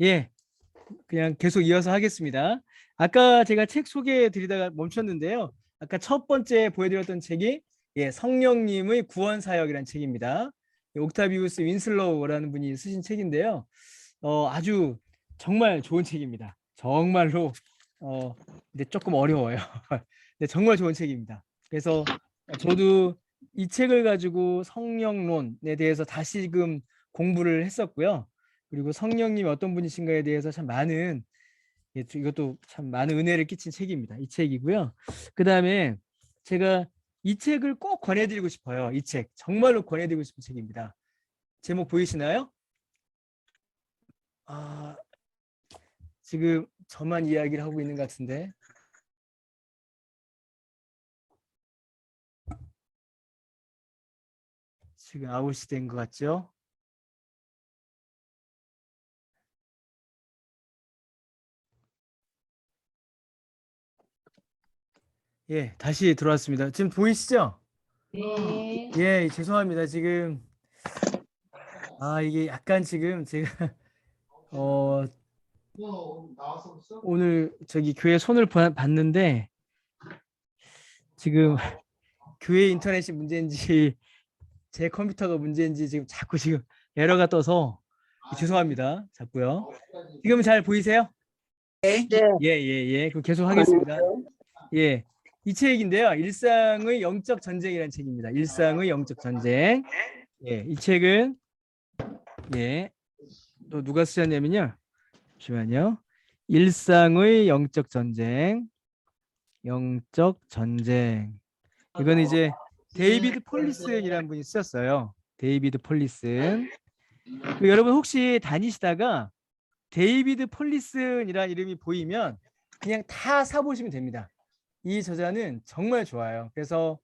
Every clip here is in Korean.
예, 그냥 계속 이어서 하겠습니다. 아까 제가 책 소개해 드리다가 멈췄는데요. 아까 첫 번째 보여드렸던 책이 성령님의 구원 사역이라는 책입니다. 옥타비우스 윈슬로우라는 분이 쓰신 책인데요. 아주 정말 좋은 책입니다. 정말로 근데 조금 어려워요. 근데 정말 좋은 책입니다. 그래서 저도 이 책을 가지고 성령론에 대해서 다시금 공부를 했었고요. 그리고 성령님이 어떤 분이신가에 대해서 참 많은 이것도 참 많은 은혜를 끼친 책입니다. 이 책이고요. 그 다음에 제가 이 책을 꼭 권해드리고 싶어요. 이 책 정말로 권해드리고 싶은 책입니다. 제목 보이시나요? 아, 지금 저만 이야기를 하고 있는 것 같은데 지금 아웃이 된 것 같죠? 예, 다시 들어왔습니다. 지금 보이시죠? 네. 예, 죄송합니다. 지금 이게 약간 지금 제가 어 오늘 저기 교회 손을 봤는데 지금 교회 인터넷이 문제인지 제 컴퓨터가 문제인지 자꾸 지금 에러가 떠서 죄송합니다. 자꾸요. 지금 잘 보이세요? 네. 예, 예, 예. 그럼 계속 하겠습니다. 예. 이 책인데요. 일상의 영적 전쟁이라는 책입니다. 일상의 영적 전쟁. 예. 이 책은 또 누가 쓰셨냐면요. 잠시만요. 일상의 영적 전쟁. 영적 전쟁. 이건 이제 데이비드 폴리슨이라는 분이 쓰셨어요. 데이비드 폴리슨. 그 여러분 혹시 다니시다가 데이비드 폴리슨이라는 이름이 보이면 그냥 다 사보시면 됩니다. 이 저자는 정말 좋아요. 그래서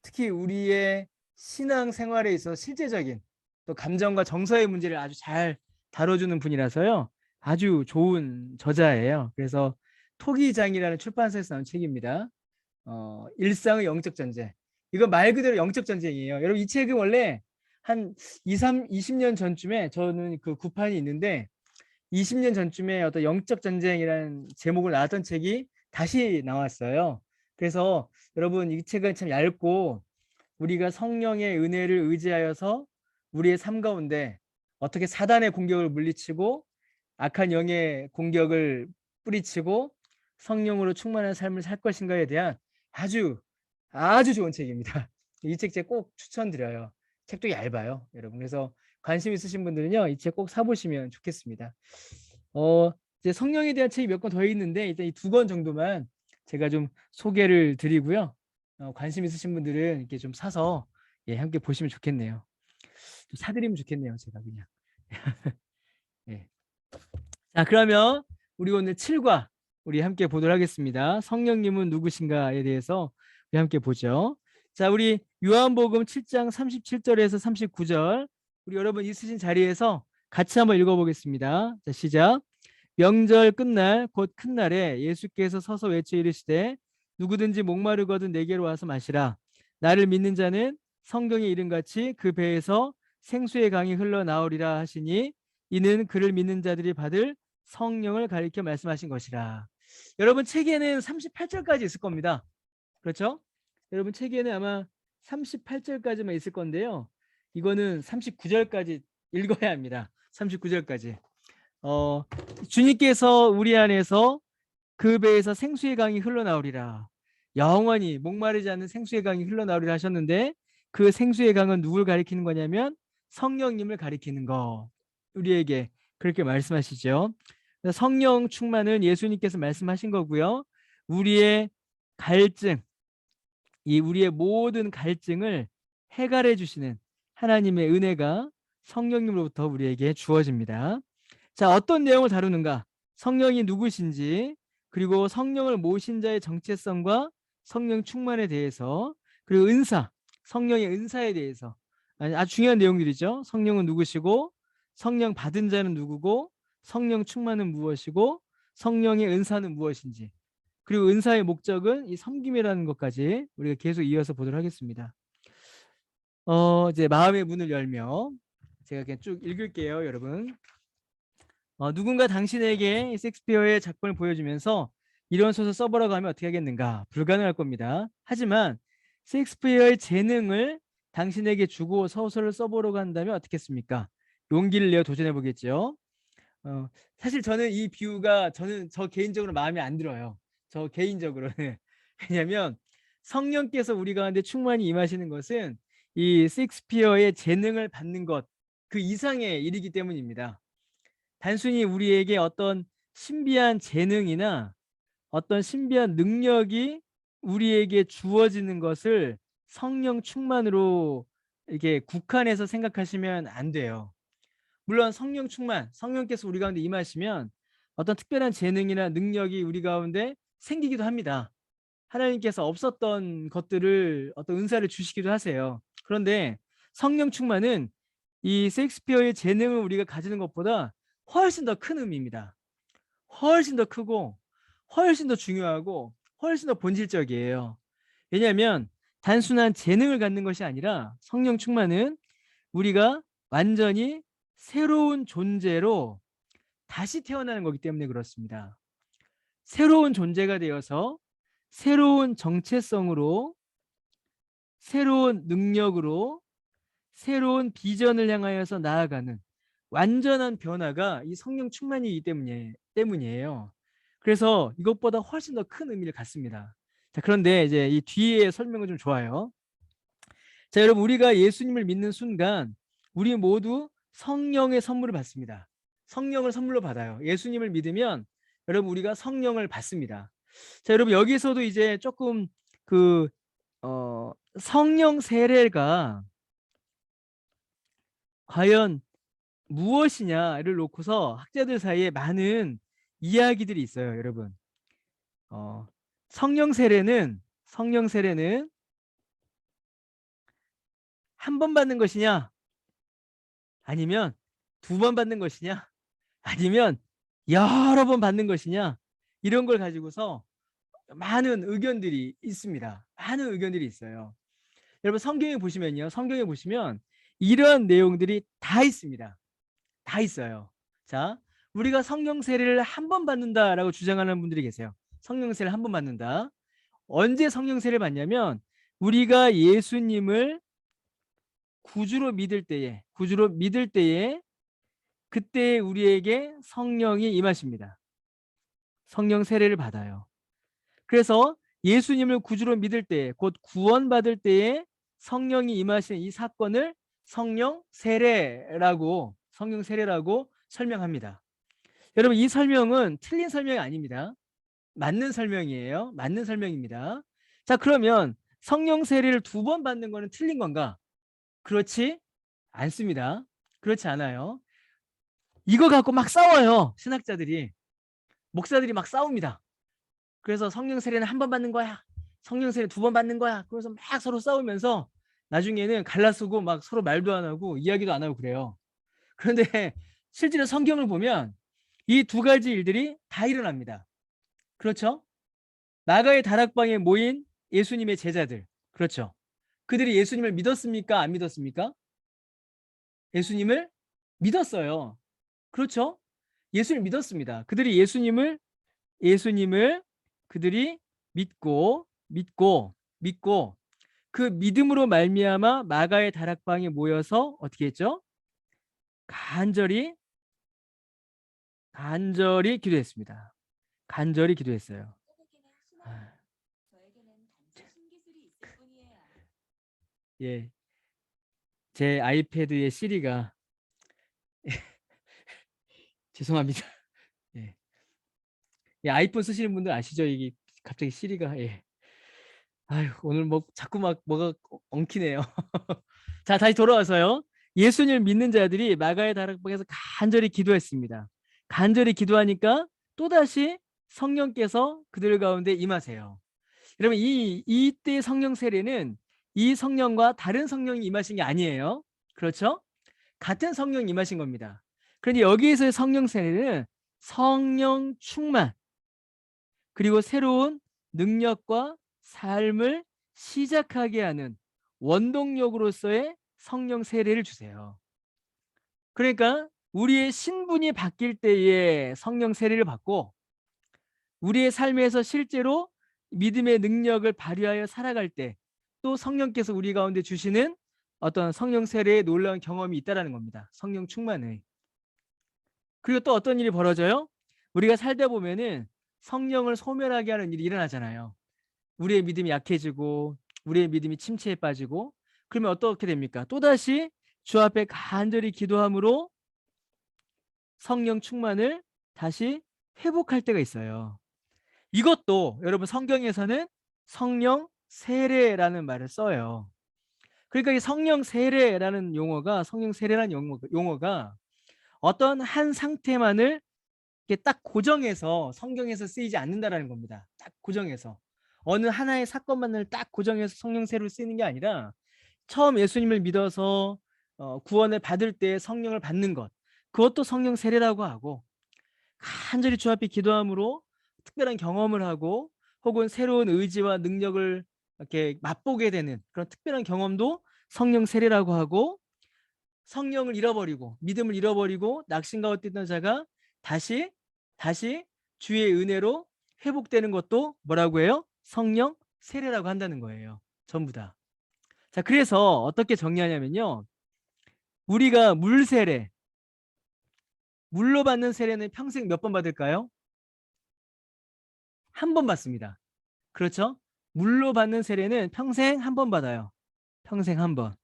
특히 우리의 신앙 생활에 있어서 실제적인 또 감정과 정서의 문제를 아주 잘 다뤄주는 분이라서요. 아주 좋은 저자예요. 그래서 토기장이라는 출판사에서 나온 책입니다. 일상의 영적 전쟁. 이거 말 그대로 영적 전쟁이에요. 여러분 이 책은 원래 한 20년 전쯤에 저는 그 구판이 있는데 20년 전쯤에 어떤 영적 전쟁이라는 제목을 나왔던 책이 다시 나왔어요. 그래서 여러분 이 책은 참 얇고 우리가 성령의 은혜를 의지하여서 우리의 삶 가운데 어떻게 사단의 공격을 물리치고 악한 영의 공격을 뿌리치고 성령으로 충만한 삶을 살 것인가에 대한 아주 아주 좋은 책입니다. 이 책 제가 꼭 추천드려요. 책도 얇아요, 여러분. 그래서 관심 있으신 분들은요, 이 책 꼭 사보시면 좋겠습니다. 이제 성령에 대한 책이 몇 권 더 있는데 일단 이 두 권 정도만 제가 좀 소개를 드리고요. 관심 있으신 분들은 이렇게 좀 사서 함께 보시면 좋겠네요. 좀 사드리면 좋겠네요, 제가 그냥. 예. 자, 그러면 우리 오늘 7과 우리 함께 보도록 하겠습니다. 성령님은 누구신가에 대해서 우리 함께 보죠. 자, 우리 요한복음 7장 37절에서 39절 우리 여러분 있으신 자리에서 같이 한번 읽어보겠습니다. 자, 시작. 명절 끝날 곧 큰 날에 예수께서 서서 외쳐 이르시되 누구든지 목마르거든 내게로 와서 마시라. 나를 믿는 자는 성경의 이름같이 그 배에서 생수의 강이 흘러나오리라 하시니 이는 그를 믿는 자들이 받을 성령을 가리켜 말씀하신 것이라. 여러분 책에는 38절까지 있을 겁니다. 그렇죠? 여러분 책에는 아마 38절까지만 있을 건데요. 이거는 39절까지 읽어야 합니다. 39절까지. 주님께서 우리 안에서 그 배에서 생수의 강이 흘러나오리라. 영원히 목마르지 않는 생수의 강이 흘러나오리라 하셨는데 그 생수의 강은 누굴 가리키는 거냐면 성령님을 가리키는 거. 우리에게 그렇게 말씀하시죠. 성령 충만은 예수님께서 말씀하신 거고요. 우리의 갈증, 이 우리의 모든 갈증을 해결해 주시는 하나님의 은혜가 성령님으로부터 우리에게 주어집니다. 자, 어떤 내용을 다루는가? 성령이 누구신지, 그리고 성령을 모신 자의 정체성과 성령 충만에 대해서, 그리고 은사, 성령의 은사에 대해서 아주 중요한 내용들이죠. 성령은 누구시고, 성령 받은 자는 누구고, 성령 충만은 무엇이고, 성령의 은사는 무엇인지, 그리고 은사의 목적은 이 섬김이라는 것까지 우리가 계속 이어서 보도록 하겠습니다. 이제 마음의 문을 열며 제가 그냥 쭉 읽을게요, 여러분. 누군가 당신에게 셰익스피어의 작품을 보여주면서 이런 소설 써보라고 하면 어떻게 하겠는가? 불가능할 겁니다. 하지만 셰익스피어의 재능을 당신에게 주고 소설을 써보라고 한다면 어떻겠습니까? 용기를 내어 도전해 보겠죠. 사실 저는 이 비유가 저 개인적으로 마음에 안 들어요. 저 개인적으로는. 왜냐하면 성령께서 우리 가운데 충만히 임하시는 것은 이 셰익스피어의 재능을 받는 것 그 이상의 일이기 때문입니다. 단순히 우리에게 어떤 신비한 재능이나 어떤 신비한 능력이 우리에게 주어지는 것을 성령 충만으로 이렇게 국한해서 생각하시면 안 돼요. 물론 성령 충만, 성령께서 우리 가운데 임하시면 어떤 특별한 재능이나 능력이 우리 가운데 생기기도 합니다. 하나님께서 없었던 것들을 어떤 은사를 주시기도 하세요. 그런데 성령 충만은 이 셰익스피어의 재능을 우리가 가지는 것보다 훨씬 더 큰 의미입니다. 훨씬 더 크고 훨씬 더 중요하고 훨씬 더 본질적이에요. 왜냐하면 단순한 재능을 갖는 것이 아니라 성령 충만은 우리가 완전히 새로운 존재로 다시 태어나는 거기 때문에 그렇습니다. 새로운 존재가 되어서 새로운 정체성으로 새로운 능력으로 새로운 비전을 향하여서 나아가는 완전한 변화가 이 성령 충만이기 때문이에요. 그래서 이것보다 훨씬 더 큰 의미를 갖습니다. 자, 그런데 이제 이 뒤에 설명은 좀 좋아요. 자, 여러분, 우리가 예수님을 믿는 순간 우리 모두 성령의 선물을 받습니다. 성령을 선물로 받아요. 예수님을 믿으면 여러분 우리가 성령을 받습니다. 자, 여러분, 여기서도 이제 조금 그 성령 세례가 과연 무엇이냐를 놓고서 학자들 사이에 많은 이야기들이 있어요, 여러분. 성령 세례는 한 번 받는 것이냐, 아니면 두 번 받는 것이냐, 아니면 여러 번 받는 것이냐, 이런 걸 가지고서 많은 의견들이 있습니다. 많은 의견들이 있어요. 여러분, 성경에 보시면 이러한 내용들이 다 있습니다. 다 있어요. 자, 우리가 성령 세례를 한 번 받는다라고 주장하는 분들이 계세요. 성령 세례를 한 번 받는다. 언제 성령 세례를 받냐면 우리가 예수님을 구주로 믿을 때에 그때 우리에게 성령이 임하십니다. 성령 세례를 받아요. 그래서 예수님을 구주로 믿을 때, 곧 구원받을 때에 성령이 임하시는 이 사건을 성령 세례라고 설명합니다. 여러분, 이 설명은 틀린 설명이 아닙니다. 맞는 설명이에요. 맞는 설명입니다. 자, 그러면 성령 세례를 두 번 받는 거는 틀린 건가? 그렇지 않습니다. 그렇지 않아요. 이거 갖고 막 싸워요. 신학자들이. 목사들이 막 싸웁니다. 그래서 성령 세례는 한 번 받는 거야. 성령 세례 두 번 받는 거야. 그래서 막 서로 싸우면서 나중에는 갈라쓰고 막 서로 말도 안 하고 이야기도 안 하고 그래요. 그런데 실제로 성경을 보면 이 두 가지 일들이 다 일어납니다. 그렇죠? 나가의 다락방에 모인 예수님의 제자들. 그렇죠? 그들이 예수님을 믿었습니까? 안 믿었습니까? 예수님을 믿었어요. 그렇죠? 예수를 믿었습니다. 예수님을 그들이 믿고 그 믿음으로 말미암아 마가의 다락방에 모여서 어떻게 했죠? 간절히 기도했습니다. 간절히 기도했어요. 아, 예, 제 아이패드의 시리가 죄송합니다. 예. 예, 아이폰 쓰시는 분들 아시죠? 이게 갑자기 시리가 아유, 오늘 뭐 자꾸 막 뭐가 엉키네요. 자, 다시 돌아와서요. 예수님을 믿는 자들이 마가의 다락방에서 간절히 기도했습니다. 간절히 기도하니까 또다시 성령께서 그들 가운데 임하세요. 여러분, 이때 성령 세례는 이 성령과 다른 성령이 임하신 게 아니에요. 그렇죠? 같은 성령이 임하신 겁니다. 그런데 여기에서의 성령 세례는 성령 충만, 그리고 새로운 능력과 삶을 시작하게 하는 원동력으로서의 성령 세례를 주세요. 그러니까 우리의 신분이 바뀔 때에 성령 세례를 받고 우리의 삶에서 실제로 믿음의 능력을 발휘하여 살아갈 때 또 성령께서 우리 가운데 주시는 어떤 성령 세례의 놀라운 경험이 있다라는 겁니다. 성령 충만의. 그리고 또 어떤 일이 벌어져요? 우리가 살다 보면은 성령을 소멸하게 하는 일이 일어나잖아요. 우리의 믿음이 약해지고 우리의 믿음이 침체에 빠지고 그러면 어떻게 됩니까? 또다시 주 앞에 간절히 기도함으로 성령 충만을 다시 회복할 때가 있어요. 이것도 여러분 성경에서는 성령 세례라는 말을 써요. 그러니까 이 성령 세례라는 용어가 성령 세례라는 용어가 어떤 한 상태만을 이렇게 딱 고정해서 성경에서 쓰이지 않는다라는 겁니다. 딱 고정해서 어느 하나의 사건만을 딱 고정해서 성령 세례로 쓰이는 게 아니라 처음 예수님을 믿어서 구원을 받을 때 성령을 받는 것 그것도 성령 세례라고 하고 간절히 주 앞에 기도함으로 특별한 경험을 하고 혹은 새로운 의지와 능력을 이렇게 맛보게 되는 그런 특별한 경험도 성령 세례라고 하고 성령을 잃어버리고 믿음을 잃어버리고 낙심 가운데 있던 자가 다시 주의 은혜로 회복되는 것도 뭐라고 해요? 성령 세례라고 한다는 거예요. 전부 다. 자, 그래서 어떻게 정리하냐면요. 우리가 물 세례, 물로 받는 세례는 평생 몇 번 받을까요? 한 번 받습니다. 그렇죠? 물로 받는 세례는 평생 한 번 받아요. 평생 한 번.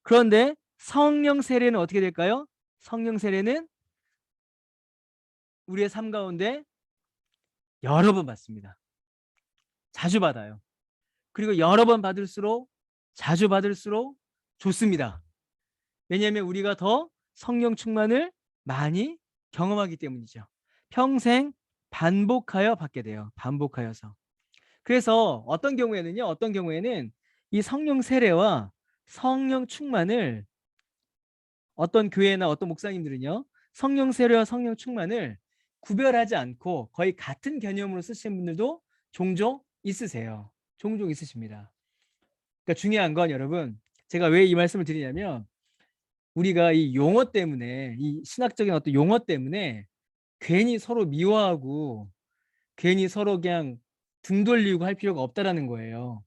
그런데 성령 세례는 어떻게 될까요? 성령 세례는 우리의 삶 가운데 여러 번 받습니다. 자주 받아요. 그리고 여러 번 받을수록 자주 받을수록 좋습니다. 왜냐하면 우리가 더 성령 충만을 많이 경험하기 때문이죠. 평생 반복하여 받게 돼요. 반복하여서. 그래서 어떤 경우에는 이 성령 세례와 성령 충만을 어떤 교회나 어떤 목사님들은요. 성령 세례와 성령 충만을 구별하지 않고 거의 같은 개념으로 쓰시는 분들도 종종 있으세요. 종종 있으십니다. 그러니까 중요한 건 여러분 제가 왜 이 말씀을 드리냐면 우리가 이 용어 때문에 이 신학적인 어떤 용어 때문에 괜히 서로 미워하고 괜히 서로 그냥 등 돌리고 할 필요가 없다라는 거예요.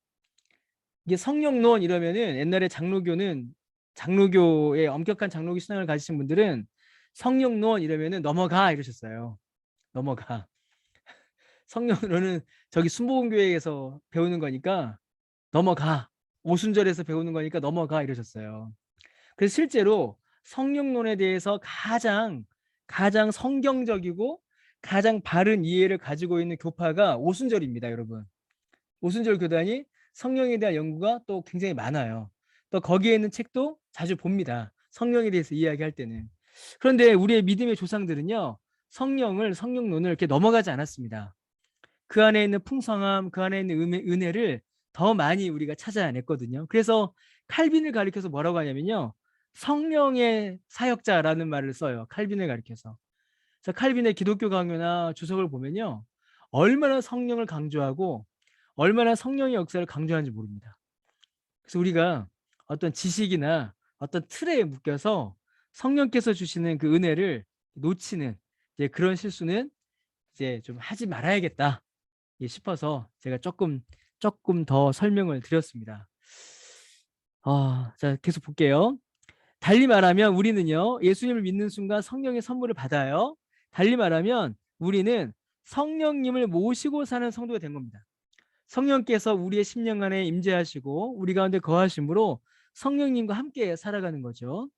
이게 성령론 이러면은 옛날에 장로교의 엄격한 장로교 신앙을 가지신 분들은 성령론 이러면은 넘어가 이러셨어요. 넘어가. 성령론은 저기 순복음교회에서 배우는 거니까 넘어가. 오순절에서 배우는 거니까 넘어가 이러셨어요. 그래서 실제로 성령론에 대해서 가장 성경적이고 가장 바른 이해를 가지고 있는 교파가 오순절입니다, 여러분. 오순절 교단이 성령에 대한 연구가 또 굉장히 많아요. 또 거기에 있는 책도 자주 봅니다. 성령에 대해서 이야기할 때는. 그런데 우리의 믿음의 조상들은요. 성령론을 이렇게 넘어가지 않았습니다. 그 안에 있는 풍성함, 그 안에 있는 은혜를 더 많이 우리가 찾아냈거든요. 그래서 칼빈을 가리켜서 뭐라고 하냐면요. 성령의 사역자라는 말을 써요. 칼빈을 가리켜서. 그래서 칼빈의 기독교 강요나 주석을 보면요. 얼마나 성령을 강조하고 얼마나 성령의 역사를 강조하는지 모릅니다. 그래서 우리가 어떤 지식이나 어떤 틀에 묶여서 성령께서 주시는 그 은혜를 놓치는 이제 그런 실수는 이제 좀 하지 말아야겠다 싶어서 제가 조금 더 설명을 드렸습니다. 자, 계속 볼게요. 달리 말하면 우리는요, 예수님을 믿는 순간 성령의 선물을 받아요. 달리 말하면 우리는 성령님을 모시고 사는 성도가 된 겁니다. 성령께서 우리의 심령 안에 임재하시고 우리 가운데 거하심으로 성령님과 함께 살아가는 거죠.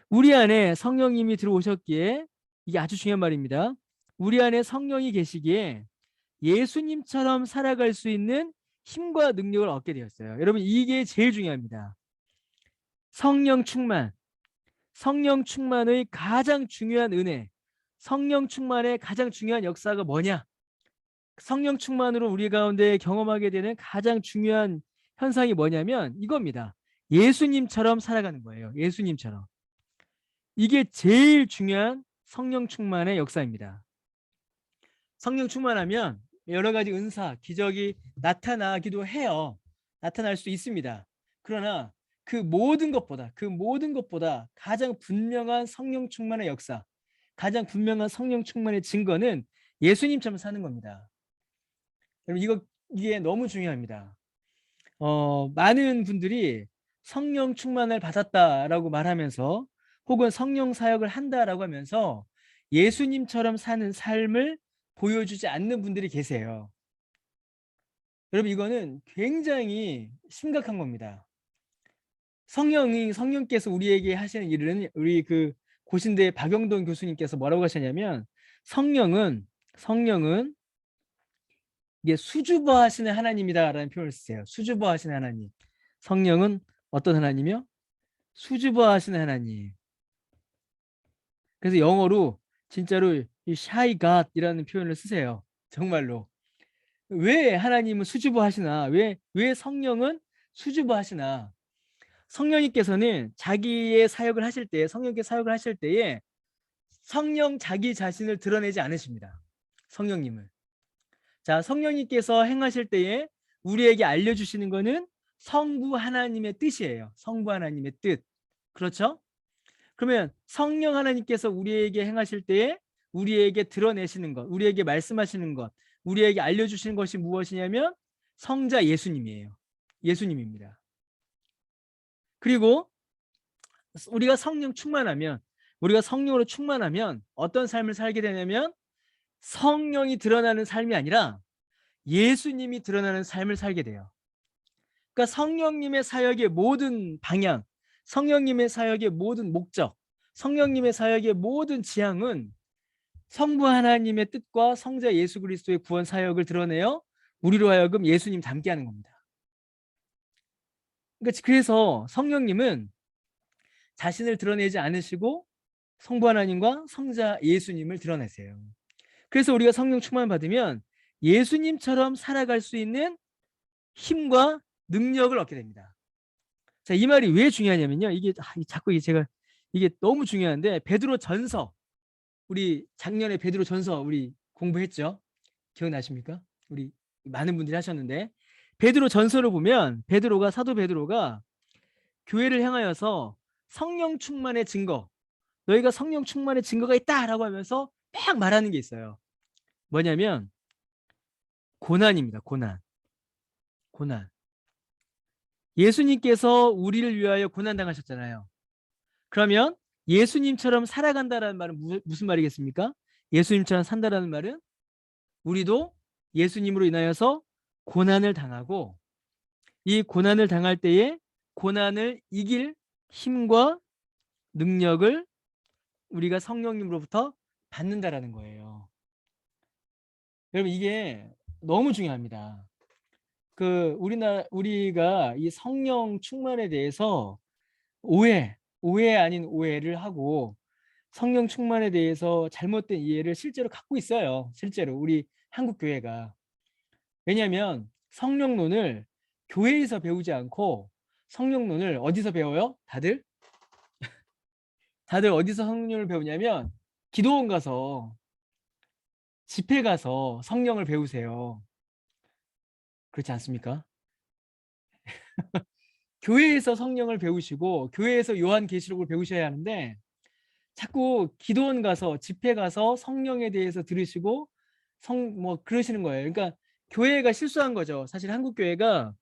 우리 안에 성령님이 들어오셨기에 이게 아주 중요한 말입니다. 우리 안에 성령이 계시기에 예수님처럼 살아갈 수 있는 힘과 능력을 얻게 되었어요. 여러분 이게 제일 중요합니다. 성령 충만의 가장 중요한 은혜, 성령 충만의 가장 중요한 역사가 뭐냐? 성령 충만으로 우리 가운데 경험하게 되는 가장 중요한 현상이 뭐냐면 이겁니다. 예수님처럼 살아가는 거예요. 예수님처럼. 이게 제일 중요한 성령 충만의 역사입니다. 성령 충만하면 여러 가지 은사, 기적이 나타나기도 해요. 나타날 수 있습니다. 그러나 그 모든 것보다 가장 분명한 성령 충만의 역사, 가장 분명한 성령 충만의 증거는 예수님처럼 사는 겁니다. 여러분 이게 너무 중요합니다. 많은 분들이 성령 충만을 받았다라고 말하면서 혹은 성령 사역을 한다라고 하면서 예수님처럼 사는 삶을 보여주지 않는 분들이 계세요. 여러분 이거는 굉장히 심각한 겁니다. 성령께서 우리에게 하시는 일은 우리 그 고신대 박영돈 교수님께서 뭐라고 하셨냐면 성령은 이게 수주보하시는 하나님이다라는 표현을 쓰세요. 수주보하시는 하나님. 성령은 어떤 하나님이요? 수주보하시는 하나님. 그래서 영어로 진짜로 이 shy God이라는 표현을 쓰세요. 정말로. 왜 하나님은 수주보하시나? 왜 성령은 수주보하시나? 성령님께서는 자기의 사역을 하실 때, 성령께 사역을 하실 때에 성령 자기 자신을 드러내지 않으십니다. 성령님을. 자, 성령님께서 행하실 때에 우리에게 알려주시는 것은 성부 하나님의 뜻이에요. 성부 하나님의 뜻. 그렇죠? 그러면 성령 하나님께서 우리에게 행하실 때에 우리에게 드러내시는 것, 우리에게 말씀하시는 것, 우리에게 알려주시는 것이 무엇이냐면 성자 예수님이에요. 예수님입니다. 그리고 우리가 성령으로 충만하면 어떤 삶을 살게 되냐면 성령이 드러나는 삶이 아니라 예수님이 드러나는 삶을 살게 돼요. 그러니까 성령님의 사역의 모든 방향, 성령님의 사역의 모든 목적, 성령님의 사역의 모든 지향은 성부 하나님의 뜻과 성자 예수 그리스도의 구원 사역을 드러내어 우리로 하여금 예수님 닮게 하는 겁니다. 그러니까 그래서 성령님은 자신을 드러내지 않으시고 성부 하나님과 성자 예수님을 드러내세요. 그래서 우리가 성령 충만 받으면 예수님처럼 살아갈 수 있는 힘과 능력을 얻게 됩니다. 자, 이 말이 왜 중요하냐면요. 이게 자꾸 제가 이게 너무 중요한데 베드로 전서, 우리 작년에 베드로 전서 우리 공부했죠. 기억나십니까? 우리 많은 분들이 하셨는데 베드로 전서를 보면 사도 베드로가 교회를 향하여서 성령 충만의 증거, 너희가 성령 충만의 증거가 있다라고 하면서 막 말하는 게 있어요. 뭐냐면 고난입니다. 고난. 예수님께서 우리를 위하여 고난 당하셨잖아요. 그러면 예수님처럼 살아간다라는 말은 무슨 말이겠습니까? 예수님처럼 산다라는 말은 우리도 예수님으로 인하여서 고난을 당하고 이 고난을 당할 때에 고난을 이길 힘과 능력을 우리가 성령님으로부터 받는다라는 거예요. 여러분 이게 너무 중요합니다. 우리가 이 성령 충만에 대해서 오해 아닌 오해를 하고 성령 충만에 대해서 잘못된 이해를 실제로 갖고 있어요. 실제로 우리 한국 교회가. 왜냐하면 성령론을 교회에서 배우지 않고 성령론을 어디서 배워요? 다들 어디서 성령을 배우냐면 기도원 가서 집회 가서 성령을 배우세요. 그렇지 않습니까? 교회에서 성령을 배우시고 교회에서 요한계시록을 배우셔야 하는데 자꾸 기도원 가서 집회 가서 성령에 대해서 들으시고 그러시는 거예요. 그러니까 교회가 실수한 거죠. 사실 한국 교회가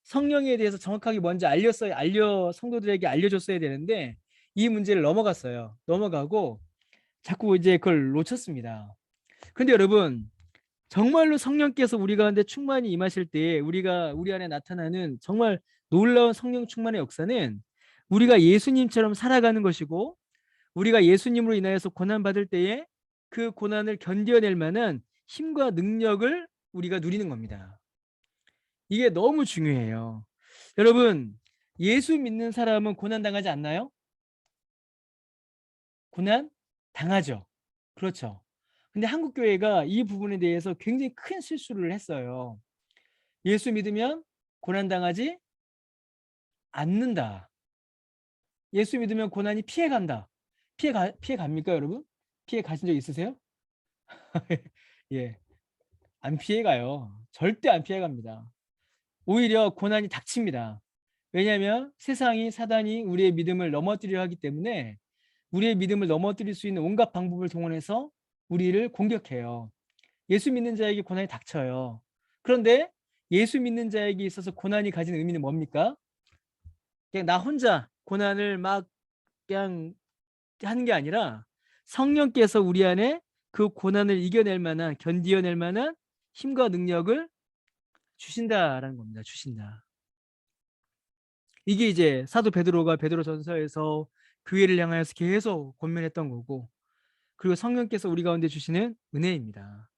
성령에 대해서 정확하게 뭔지 성도들에게 알려줬어야 되는데 이 문제를 넘어가고 자꾸 이제 그걸 놓쳤습니다. 근데 여러분 정말로 성령께서 우리 가운데 충만히 임하실 때 우리 안에 나타나는 정말 놀라운 성령 충만의 역사는 우리가 예수님처럼 살아가는 것이고 우리가 예수님으로 인하여서 고난받을 때에 그 고난을 견뎌낼 만한 힘과 능력을 우리가 누리는 겁니다. 이게 너무 중요해요. 여러분, 예수 믿는 사람은 고난 당하지 않나요? 고난 당하죠. 그렇죠. 근데 한국 교회가 이 부분에 대해서 굉장히 큰 실수를 했어요. 예수 믿으면 고난 당하지 않는다. 예수 믿으면 고난이 피해간다. 피해 갑니까, 여러분? 피해 가신 적 있으세요? 예. 안 피해 가요. 절대 안 피해 갑니다. 오히려 고난이 닥칩니다. 왜냐하면 세상이 사단이 우리의 믿음을 넘어뜨리려 하기 때문에 우리의 믿음을 넘어뜨릴 수 있는 온갖 방법을 동원해서 우리를 공격해요. 예수 믿는 자에게 고난이 닥쳐요. 그런데 예수 믿는 자에게 있어서 고난이 가진 의미는 뭡니까? 그냥 나 혼자 고난을 막 그냥 하는 게 아니라 성령께서 우리 안에 그 고난을 이겨낼 만한, 견디어낼 만한 힘과 능력을 주신다라는 겁니다. 주신다. 이게 이제 사도 베드로가 베드로전서에서 교회를 향하여서 계속 권면했던 거고, 그리고 성령께서 우리 가운데 주시는 은혜입니다.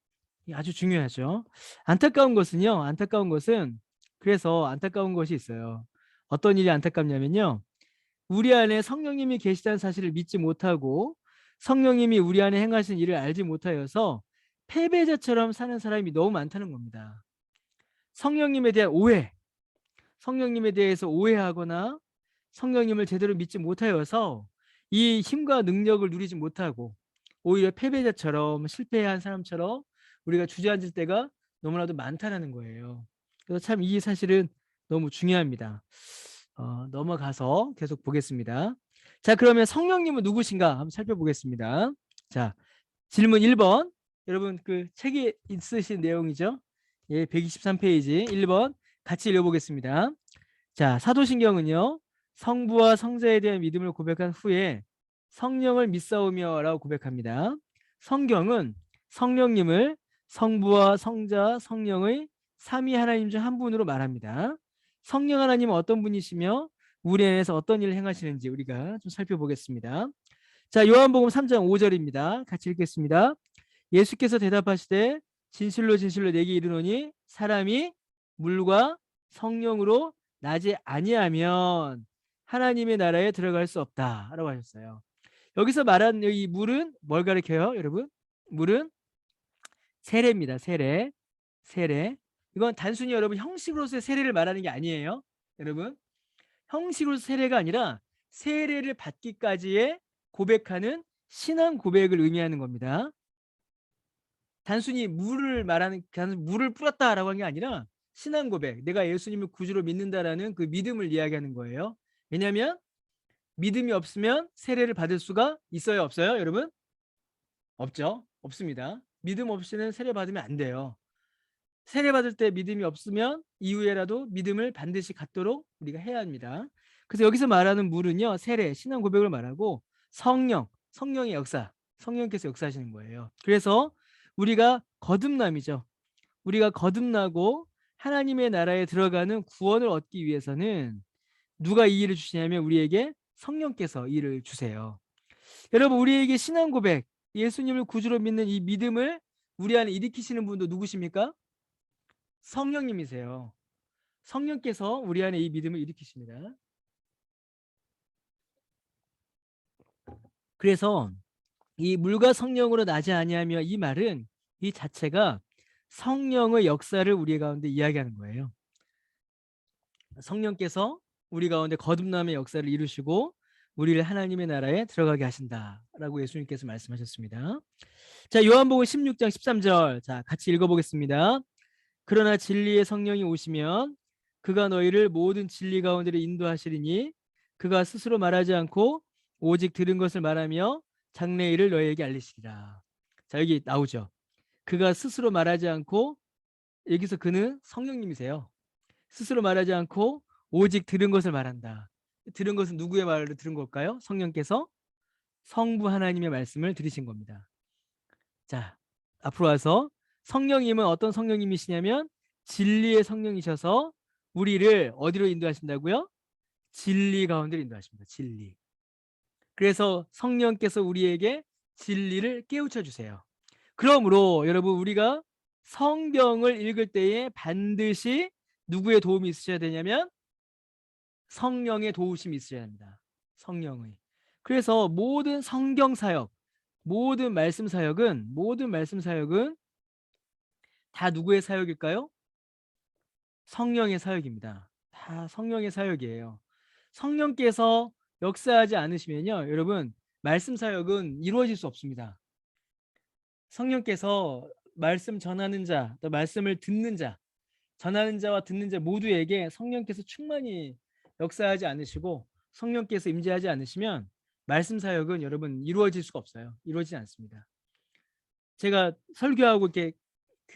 이게 아주 중요하죠. 안타까운 것은요. 안타까운 것은, 그래서 안타까운 것이 있어요. 어떤 일이 안타깝냐면요. 우리 안에 성령님이 계시다는 사실을 믿지 못하고 성령님이 우리 안에 행하신 일을 알지 못하여서 패배자처럼 사는 사람이 너무 많다는 겁니다. 성령님에 대한 오해, 성령님에 대해서 오해하거나 성령님을 제대로 믿지 못하여서 이 힘과 능력을 누리지 못하고 오히려 패배자처럼, 실패한 사람처럼 우리가 주저앉을 때가 너무나도 많다는 거예요. 그래서 참 이 사실은 너무 중요합니다. 넘어가서 계속 보겠습니다. 자, 그러면 성령님은 누구신가 한번 살펴보겠습니다. 자, 질문 1번. 여러분 그 책에 있으신 내용이죠. 예, 123페이지 1번 같이 읽어보겠습니다. 자, 사도신경은요. 성부와 성자에 대한 믿음을 고백한 후에 성령을 믿사오며 라고 고백합니다. 성경은 성령님을 성부와 성자, 성령의 삼위 하나님 중 한 분으로 말합니다. 성령 하나님은 어떤 분이시며 우리 안에서 어떤 일을 행하시는지 우리가 좀 살펴보겠습니다. 자, 요한복음 3장 5절입니다. 같이 읽겠습니다. 예수께서 대답하시되 진실로 진실로 내게 이르노니 사람이 물과 성령으로 나지 아니하면 하나님의 나라에 들어갈 수 없다라고 하셨어요. 여기서 말한 이 물은 뭘 가리켜요, 여러분? 물은 세례입니다. 세례. 세례. 이건 단순히 여러분 형식으로서의 세례를 말하는 게 아니에요. 여러분, 형식으로 세례가 아니라 세례를 받기까지의 고백하는 신앙 고백을 의미하는 겁니다. 단순히 물을 말하는, 물을 뿌렸다라고 하는 게 아니라 신앙 고백, 내가 예수님을 구주로 믿는다라는 그 믿음을 이야기하는 거예요. 왜냐하면 믿음이 없으면 세례를 받을 수가 있어요, 없어요, 여러분? 없죠. 없습니다. 믿음 없이는 세례 받으면 안 돼요. 세례 받을 때 믿음이 없으면 이후에라도 믿음을 반드시 갖도록 우리가 해야 합니다. 그래서 여기서 말하는 물은요, 세례, 신앙 고백을 말하고 성령, 성령의 역사, 성령께서 역사하시는 거예요. 그래서 우리가 거듭남이죠. 우리가 거듭나고 하나님의 나라에 들어가는 구원을 얻기 위해서는 누가 이 일을 주시냐면 우리에게 성령께서 이 일을 주세요. 여러분, 우리에게 신앙 고백, 예수님을 구주로 믿는 이 믿음을 우리 안에 일으키시는 분도 누구십니까? 성령님이세요. 성령께서 우리 안에 이 믿음을 일으키십니다. 그래서 이 물과 성령으로 나지 아니하며 이 말은 이 자체가 성령의 역사를 우리 가운데 이야기하는 거예요. 성령께서 우리 가운데 거듭남의 역사를 이루시고 우리를 하나님의 나라에 들어가게 하신다라고 예수님께서 말씀하셨습니다. 자, 요한복음 16장 13절. 자, 같이 읽어보겠습니다. 그러나 진리의 성령이 오시면 그가 너희를 모든 진리 가운데로 인도하시리니 그가 스스로 말하지 않고 오직 들은 것을 말하며 장래일을 너희에게 알리시리라. 자, 여기 나오죠. 그가 스스로 말하지 않고, 여기서 그는 성령님이세요. 스스로 말하지 않고 오직 들은 것을 말한다. 들은 것은 누구의 말을 들은 걸까요? 성령께서 성부 하나님의 말씀을 들으신 겁니다. 자, 앞으로 와서 성령님은 어떤 성령님이시냐면 진리의 성령이셔서 우리를 어디로 인도하신다고요? 진리 가운데로 인도하십니다. 진리. 그래서 성령께서 우리에게 진리를 깨우쳐 주세요. 그러므로 여러분, 우리가 성경을 읽을 때에 반드시 누구의 도움이 있으셔야 되냐면 성령의 도우심이 있어야 합니다. 성령의. 그래서 모든 성경 사역, 모든 말씀 사역은 다 누구의 사역일까요? 성령의 사역입니다. 다 성령의 사역이에요. 성령께서 역사하지 않으시면요, 여러분, 말씀 사역은 이루어질 수 없습니다. 성령께서 말씀 전하는 자, 또 말씀을 듣는 자, 전하는 자와 듣는 자 모두에게 성령께서 충만히 역사하지 않으시고 성령께서 임재하지 않으시면 말씀 사역은 여러분 이루어질 수가 없어요. 이루어지지 않습니다. 제가 설교하고 이렇게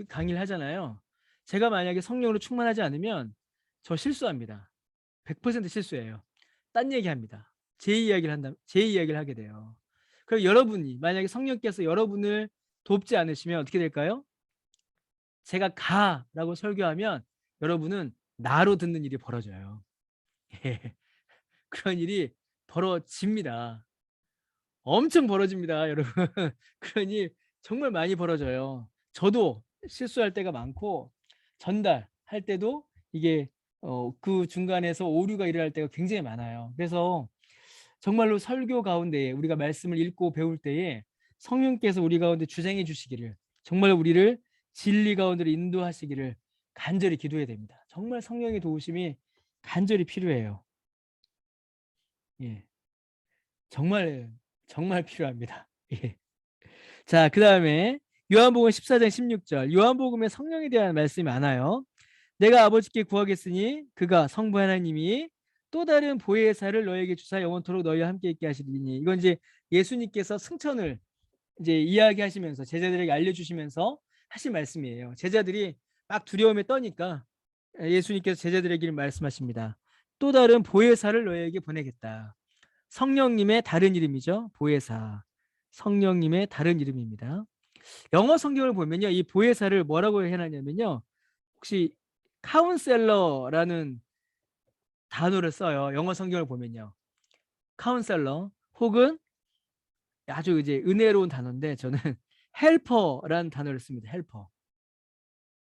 강의를 하잖아요. 제가 만약에 성령으로 충만하지 않으면 저 실수합니다. 100% 실수예요. 딴 얘기합니다. 제 이야기를 하게 돼요. 그럼 여러분이 만약에 성령께서 여러분을 돕지 않으시면 어떻게 될까요? 제가 가라고 설교하면 여러분은 나로 듣는 일이 벌어져요. 예. 그런 일이 벌어집니다. 엄청 벌어집니다, 여러분. 그런 일 정말 많이 벌어져요. 저도 실수할 때가 많고 전달할 때도 이게 그 중간에서 오류가 일어날 때가 굉장히 많아요. 그래서 정말로 설교 가운데 우리가 말씀을 읽고 배울 때에 성령께서 우리 가운데 주장해 주시기를, 정말 우리를 진리 가운데로 인도하시기를 간절히 기도해야 됩니다. 정말 성령의 도우심이 간절히 필요해요. 예, 정말 필요합니다. 예. 자, 그 다음에 요한복음 14장 16절, 요한복음에 성령에 대한 말씀이 많아요. 내가 아버지께 구하겠으니 그가 성부 하나님이 또 다른 보혜사를 너에게 주사 영원토록 너희와 함께 있게 하시리니. 이건 이제 예수님께서 승천을 이제 이야기하시면서 제자들에게 알려주시면서 하신 말씀이에요. 제자들이 막 두려움에 떠니까 예수님께서 제자들에게 말씀하십니다. 또 다른 보혜사를 너희에게 보내겠다. 성령님의 다른 이름이죠. 보혜사. 성령님의 다른 이름입니다. 영어 성경을 보면요, 이 보혜사를 뭐라고 해놨냐면요, 혹시 카운셀러라는 단어를 써요. 영어 성경을 보면요, 카운셀러 혹은 아주 이제 은혜로운 단어인데 저는 헬퍼라는 단어를 씁니다. 헬퍼.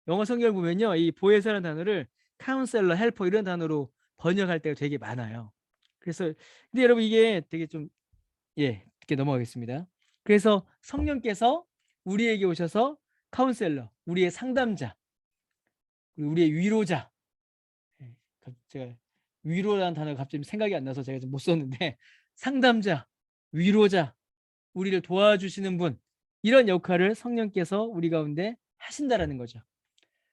영어 성경을 보면요, 이 보혜사라는 단어를 카운셀러, 헬퍼 이런 단어로 번역할 때가 되게 많아요. 그래서 근데 여러분 이게 되게 좀 이렇게 넘어가겠습니다. 그래서 성령께서 우리에게 오셔서 카운셀러, 우리의 상담자, 우리의 위로자. 제가 위로라는 단어가 갑자기 생각이 안 나서 제가 좀 못 썼는데 상담자, 위로자, 우리를 도와주시는 분, 이런 역할을 성령께서 우리 가운데 하신다라는 거죠.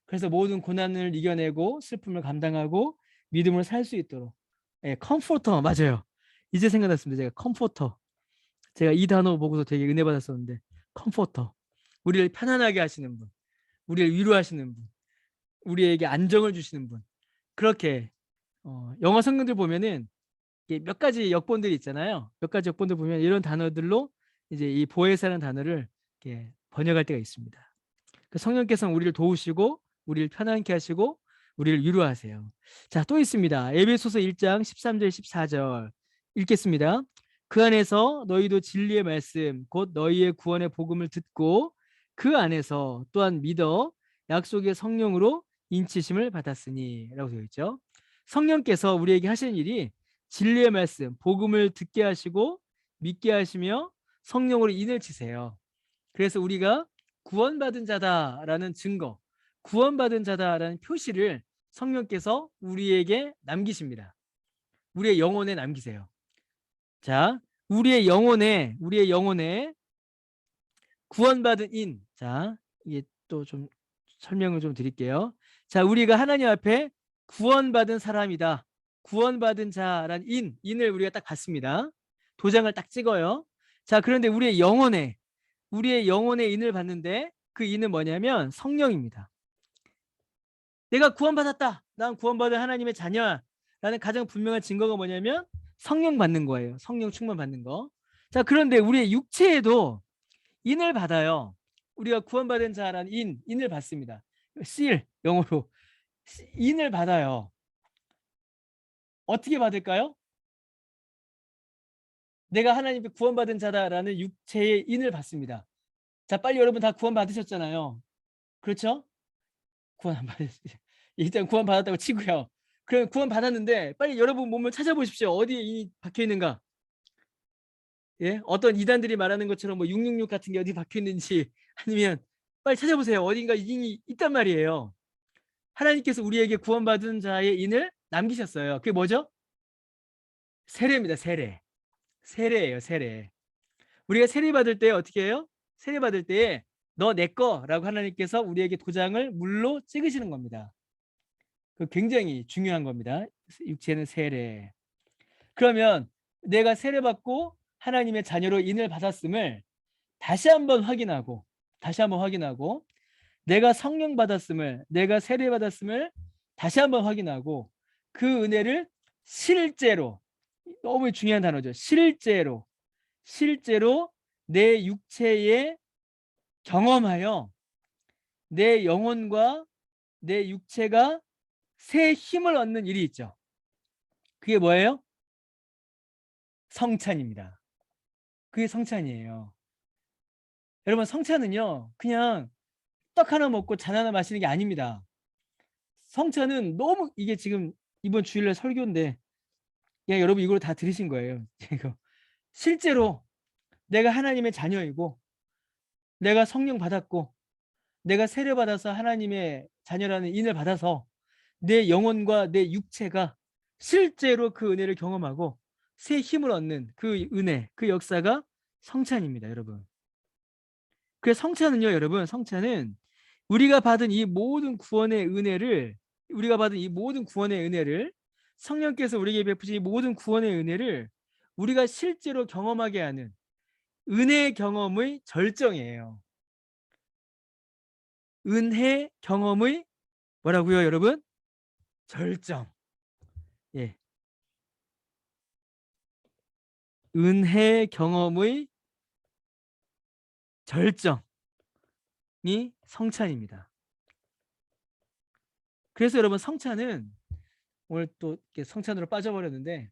그래서 모든 고난을 이겨내고 슬픔을 감당하고 믿음을 살 수 있도록. 컴포터 맞아요. 이제 생각났습니다. 제가 컴포터. 제가 이 단어 보고서 되게 은혜 받았었는데, 컴포터. 우리를 편안하게 하시는 분, 우리를 위로하시는 분, 우리에게 안정을 주시는 분. 그렇게 영어 성경들 보면은 몇 가지 역본들이 있잖아요. 몇 가지 역본들 보면 이런 단어들로 이제 이 보혜사라는 단어를 이렇게 번역할 때가 있습니다. 그 성령께서는 우리를 도우시고 우리를 편안케 하시고 우리를 위로하세요. 자, 또 있습니다. 에베소서 1장 13절 14절 읽겠습니다. 그 안에서 너희도 진리의 말씀 곧 너희의 구원의 복음을 듣고 그 안에서 또한 믿어 약속의 성령으로 인치심을 받았으니 라고 되어 있죠. 성령께서 우리에게 하시는 일이 진리의 말씀, 복음을 듣게 하시고 믿게 하시며 성령으로 인을 치세요. 그래서 우리가 구원받은 자다라는 증거, 구원받은 자다라는 표시를 성령께서 우리에게 남기십니다. 우리의 영혼에 남기세요. 자, 우리의 영혼에 구원받은 인. 자, 이게 또 좀 설명을 좀 드릴게요. 자, 우리가 하나님 앞에 구원받은 사람이다. 구원받은 자란 인을 우리가 딱 받습니다. 도장을 딱 찍어요. 자, 그런데 우리의 영혼의 인을 받는데 그 인은 뭐냐면 성령입니다. 내가 구원받았다. 난 구원받은 하나님의 자녀야. 라는 가장 분명한 증거가 뭐냐면 성령 받는 거예요. 성령 충만 받는 거. 자, 그런데 우리의 육체에도 인을 받아요. 우리가 구원받은 자라는 인을 받습니다. seal, 영어로 인을 받아요. 어떻게 받을까요? 내가 하나님께 구원받은 자다라는 육체의 인을 받습니다. 자, 빨리 여러분 다 구원 받으셨잖아요. 그렇죠? 구원 안 받으셨어요. 일단 구원 받았다고 치고요. 그럼 구원 받았는데 빨리 여러분 몸을 찾아보십시오. 어디에 인이 박혀 있는가? 예? 어떤 이단들이 말하는 것처럼 뭐 666 같은 게 어디 박혀 있는지 아니면 빨리 찾아보세요. 어딘가 인이 있단 말이에요. 하나님께서 우리에게 구원받은 자의 인을 남기셨어요. 그게 뭐죠? 세례입니다. 세례예요. 세례. 우리가 세례 받을 때 어떻게 해요? 세례 받을 때 너 내 거라고 하나님께서 우리에게 도장을 물로 찍으시는 겁니다. 그 굉장히 중요한 겁니다. 육체는 세례. 그러면 내가 세례받고 하나님의 자녀로 인을 받았음을 다시 한번 확인하고 내가 성령 받았음을, 내가 세례 받았음을 다시 한번 확인하고 그 은혜를 실제로, 너무 중요한 단어죠. 실제로 내 육체에 경험하여 내 영혼과 내 육체가 새 힘을 얻는 일이 있죠. 그게 뭐예요? 성찬입니다. 그게 성찬이에요. 여러분, 성찬은요 그냥 떡 하나 먹고 잔 하나 마시는 게 아닙니다. 성찬은 너무, 이게 지금 이번 주일날 설교인데 야, 여러분 이걸 다 들으신 거예요. 이거 실제로 내가 하나님의 자녀이고 내가 성령 받았고 내가 세례 받아서 하나님의 자녀라는 인을 받아서 내 영혼과 내 육체가 실제로 그 은혜를 경험하고 새 힘을 얻는 그 은혜, 그 역사가 성찬입니다, 여러분. 그래서 성찬은요, 여러분, 성찬은 우리가 받은 이 모든 구원의 은혜를 성령께서 우리에게 베푸신 이 모든 구원의 은혜를 우리가 실제로 경험하게 하는 은혜 경험의 절정이에요. 은혜 경험의 뭐라고요, 여러분? 절정. 예. 은혜 경험의 절정이 성찬입니다. 그래서 여러분, 성찬은 오늘 또 이렇게 성찬으로 빠져버렸는데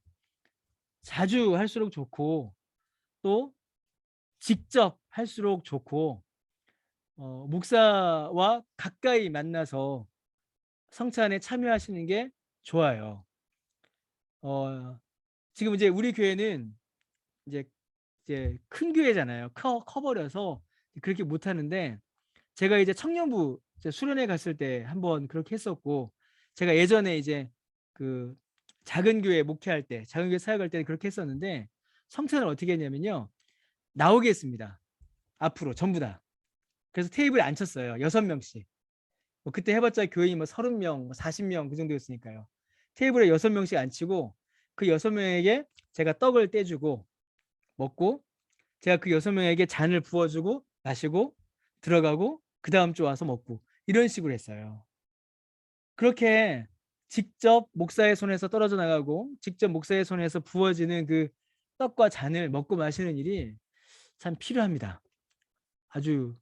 자주 할수록 좋고 또 직접 할수록 좋고 목사와 가까이 만나서 성찬에 참여하시는 게 좋아요. 지금 이제 우리 교회는 이제 큰 교회잖아요. 커버려서 그렇게 못 하는데 제가 이제 청년부 수련회 갔을 때 한번 그렇게 했었고 제가 예전에 이제 그 작은 교회 목회할 때 작은 교회 사역할 때 그렇게 했었는데 성찬을 어떻게 했냐면요. 나오게 했습니다. 앞으로 전부 다. 그래서 테이블에 앉혔어요. 6명씩. 뭐 그때 해봤자 교인이 뭐 30명, 40명 그 정도였으니까요. 테이블에 6명씩 앉히고 그 6명에게 제가 떡을 떼주고 먹고 제가 그 6명에게 잔을 부어주고 마시고 들어가고 그 다음 주 와서 먹고 이런 식으로 했어요. 그렇게 직접 목사의 손에서 떨어져 나가고 직접 목사의 손에서 부어지는 그 떡과 잔을 먹고 마시는 일이 참 필요합니다. 아주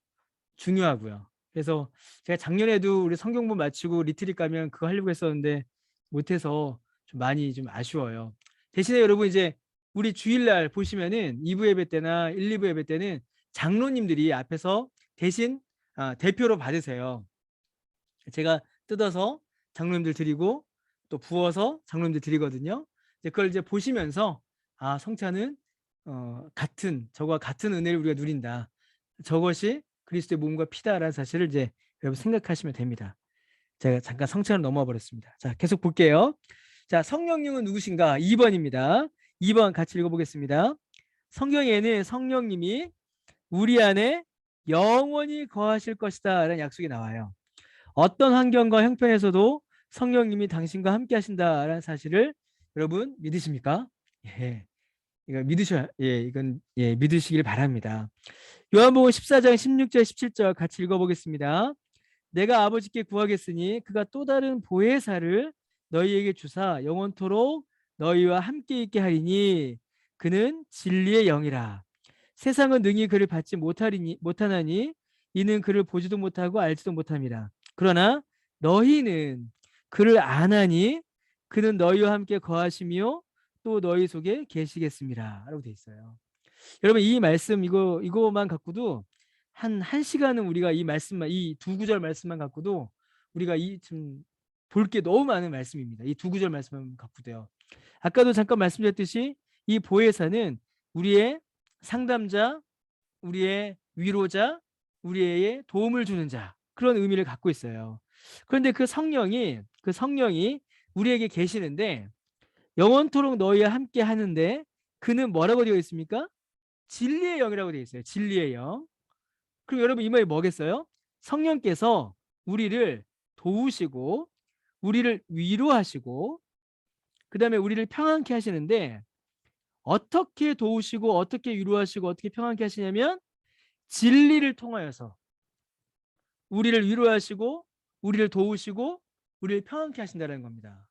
중요하고요. 그래서 제가 작년에도 우리 성경부 마치고 리트릿 가면 그거 하려고 했었는데 못해서 좀 많이 좀 아쉬워요. 대신에 여러분 이제 우리 주일날 보시면은 2부 예배 때나 1, 2부 예배 때는 장로님들이 앞에서 대신 대표로 받으세요. 제가 뜯어서 장로님들 드리고 또 부어서 장로님들 드리거든요. 그걸 이제 보시면서 성찬은 저와 같은 은혜를 우리가 누린다. 저것이 그리스도의 몸과 피다라는 사실을 이제 여러분 생각하시면 됩니다. 제가 잠깐 성찬을 넘어와 버렸습니다. 자, 계속 볼게요. 자, 성령님은 누구신가? 2번입니다. 2번 같이 읽어보겠습니다. 성경에는 성령님이 우리 안에 영원히 거하실 것이다 라는 약속이 나와요. 어떤 환경과 형편에서도 성령님이 당신과 함께 하신다라는 사실을 여러분 믿으십니까? 예. 이건 믿으시길 바랍니다. 요한복음 14장 16절 17절 같이 읽어보겠습니다. 내가 아버지께 구하겠으니 그가 또 다른 보혜사를 너희에게 주사 영원토록 너희와 함께 있게 하리니 그는 진리의 영이라. 세상은 능히 그를 받지 못하나니 이는 그를 보지도 못하고 알지도 못함이라. 그러나 너희는 그를 아나니 그는 너희와 함께 거하시며 또 너희 속에 계시겠습니다 라고 돼 있어요. 여러분 이 말씀 이거만 갖고도 한 시간은 우리가 이 말씀만 이 두 구절 말씀만 갖고도 우리가 볼 게 너무 많은 말씀입니다. 이 두 구절 말씀만 갖고도요. 아까도 잠깐 말씀드렸듯이 이 보혜사는 우리의 상담자, 우리의 위로자, 우리의 도움을 주는 자 그런 의미를 갖고 있어요. 그런데 그 성령이 우리에게 계시는데 영원토록 너희와 함께 하는데 그는 뭐라고 되어 있습니까? 진리의 영이라고 되어 있어요. 진리의 영. 그럼 여러분 이 말이 뭐겠어요? 성령께서 우리를 도우시고 우리를 위로하시고 그다음에 우리를 평안케 하시는데 어떻게 도우시고 어떻게 위로하시고 어떻게 평안케 하시냐면 진리를 통하여서 우리를 위로하시고 우리를 도우시고 우리를 평안케 하신다는 겁니다.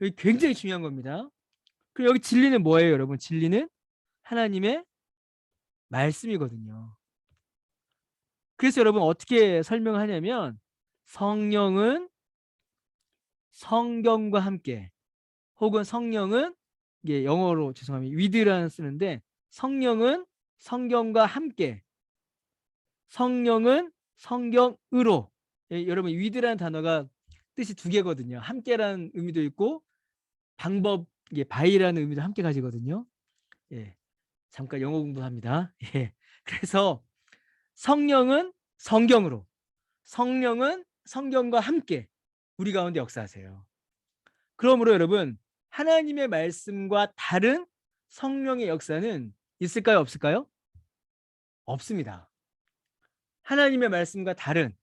여기 굉장히 중요한 겁니다. 그리고 여기 진리는 뭐예요, 여러분? 진리는 하나님의 말씀이거든요. 그래서 여러분 어떻게 설명하냐면 성령은 성경과 함께 혹은 성령은 이게 영어로 죄송합니다. with라는 쓰는데 성령은 성경과 함께 성령은 성경으로 여러분 with라는 단어가 뜻이 두 개거든요. 함께라는 의미도 있고 방법 이게 by라는 의미도 함께 가지거든요. 예. 잠깐 영어 공부합니다. 예. 그래서 성령은 성경으로 성령은 성경과 함께 우리 가운데 역사하세요. 그러므로 여러분 하나님의 말씀과 다른 성령의 역사는 있을까요? 없을까요? 없습니다. 하나님의 말씀과 다른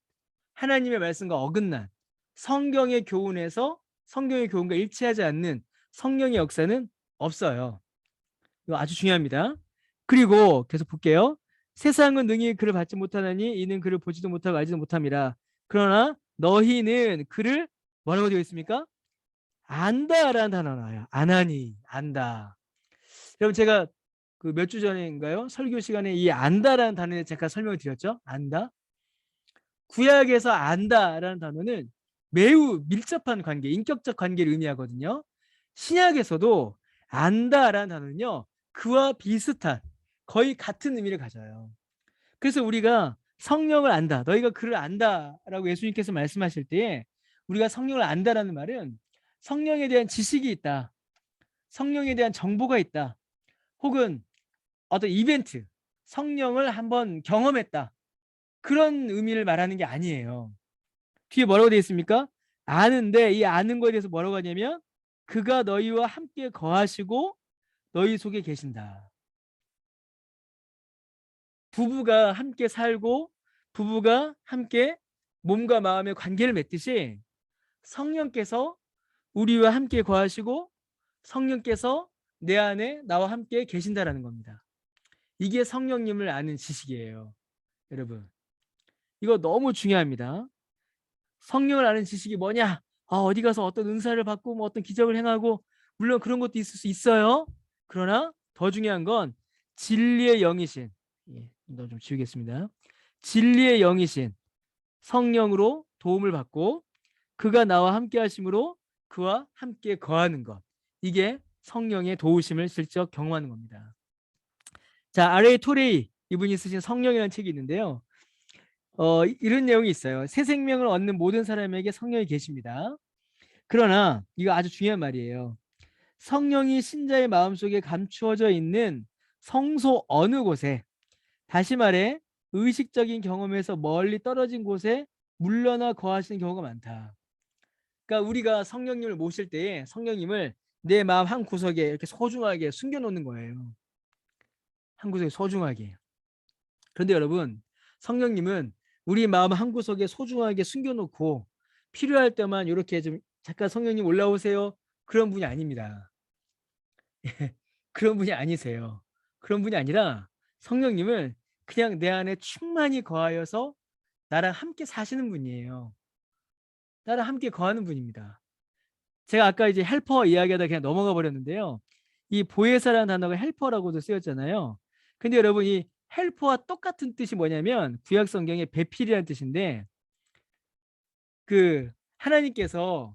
하나님의 말씀과 어긋난 성경의 교훈에서 성경의 교훈과 일치하지 않는 성령의 역사는 없어요. 이거 아주 중요합니다. 그리고 계속 볼게요. 세상은 능히 그를 받지 못하나니 이는 그를 보지도 못하고 알지도 못함이라. 그러나 너희는 그를 뭐라고 되어 있습니까? 안다라는 단어 나와요. 아나니, 안다. 여러분 제가 그 몇 주 전인가요? 설교 시간에 이 안다라는 단어에 잠깐 설명을 드렸죠. 안다. 구약에서 안다라는 단어는 매우 밀접한 관계, 인격적 관계를 의미하거든요. 신약에서도 안다라는 단어는요. 그와 비슷한 거의 같은 의미를 가져요. 그래서 우리가 성령을 안다. 너희가 그를 안다라고 예수님께서 말씀하실 때에 우리가 성령을 안다라는 말은 성령에 대한 지식이 있다. 성령에 대한 정보가 있다. 혹은 어떤 이벤트, 성령을 한번 경험했다. 그런 의미를 말하는 게 아니에요. 뒤에 뭐라고 되어 있습니까? 아는데 이 아는 거에 대해서 뭐라고 하냐면 그가 너희와 함께 거하시고 너희 속에 계신다. 부부가 함께 살고 부부가 함께 몸과 마음의 관계를 맺듯이 성령께서 우리와 함께 거하시고 성령께서 내 안에 나와 함께 계신다라는 겁니다. 이게 성령님을 아는 지식이에요. 여러분 이거 너무 중요합니다. 성령을 아는 지식이 뭐냐? 어디 가서 어떤 은사를 받고 뭐 어떤 기적을 행하고 물론 그런 것도 있을 수 있어요. 그러나 더 중요한 건 진리의 영이신 이거 좀 지우겠습니다. 진리의 영이신 성령으로 도움을 받고 그가 나와 함께 하심으로 그와 함께 거하는 것. 이게 성령의 도우심을 슬쩍 경험하는 겁니다. 자, 아레이 토레이 이분이 쓰신 성령이라는 책이 있는데요. 이런 내용이 있어요. 새 생명을 얻는 모든 사람에게 성령이 계십니다. 그러나 이거 아주 중요한 말이에요. 성령이 신자의 마음속에 감추어져 있는 성소 어느 곳에 다시 말해 의식적인 경험에서 멀리 떨어진 곳에 물러나 거하시는 경우가 많다. 그러니까 우리가 성령님을 모실 때에 성령님을 내 마음 한 구석에 이렇게 소중하게 숨겨놓는 거예요. 한 구석에 소중하게. 그런데 여러분 성령님은 우리 마음 한 구석에 소중하게 숨겨놓고 필요할 때만 이렇게 좀 잠깐 성령님 올라오세요. 그런 분이 아닙니다. 그런 분이 아니세요. 그런 분이 아니라 성령님은 그냥 내 안에 충만히 거하여서 나랑 함께 사시는 분이에요. 나랑 함께 거하는 분입니다. 제가 아까 이제 헬퍼 이야기하다 그냥 넘어가 버렸는데요. 이 보혜사라는 단어가 헬퍼라고도 쓰였잖아요. 근데 여러분 이 헬퍼와 똑같은 뜻이 뭐냐면 구약 성경의 배필이라는 뜻인데 그 하나님께서